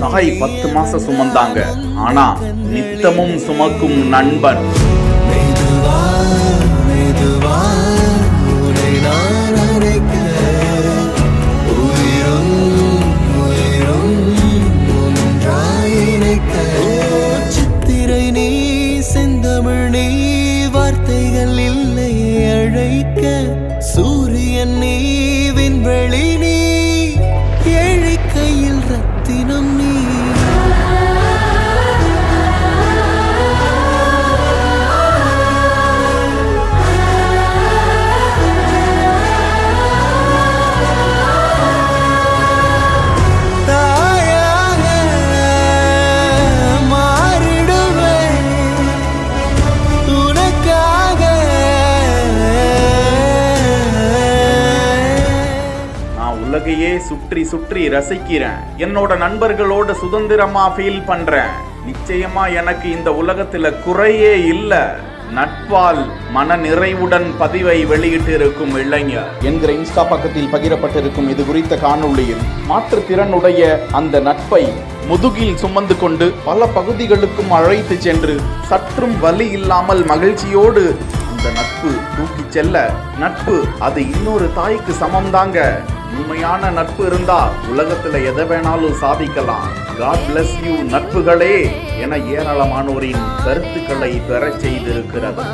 தாய் 10 மாசம் சுமந்தாங்க, ஆனா நித்தமும் சுமக்கும் நண்பன். சித்திரை நீ செந்தமிழ் நீ வார்த்தைகள் இல்லை அழைக்க, சூரியன் நீ விண்வெளி நீ ஏழை கையில் ரத்தினம் நீ. உலகையே சுற்றி சுற்றி ரசிக்கிறேன், என்னோட நண்பர்களோட சுதந்திரமா ஃபீல் பண்றேன். நிச்சயமா எனக்கு இந்த உலகத்துல குறையே இல்ல. நட்பால் மன நிறைவுடன் பதிவை வெளியிட்டு இருக்கும் இளைஞர் என்கிற இன்ஸ்டா பக்கத்தில் பகிரப்பட்டிருக்கும் இது குறித்த காணொளியில் மாற்றுத்திறனுடைய அந்த நட்பை முதுகில் சுமந்து கொண்டு பல பகுதிகளுக்கும் அழைத்து சென்று சற்றும் வலி இல்லாமல் மகிழ்ச்சியோடு அந்த நட்பு தூக்கி செல்ல, நட்பு அது இன்னொரு தாய்க்கு சமம் தாங்க. உண்மையான நட்பு இருந்தா உலகத்துல எதை வேணாலும் சாதிக்கலாம். God bless you நட்புகளே என ஏராளமானோரின் கருத்துக்களை பெறச் செய்திருக்கிறது.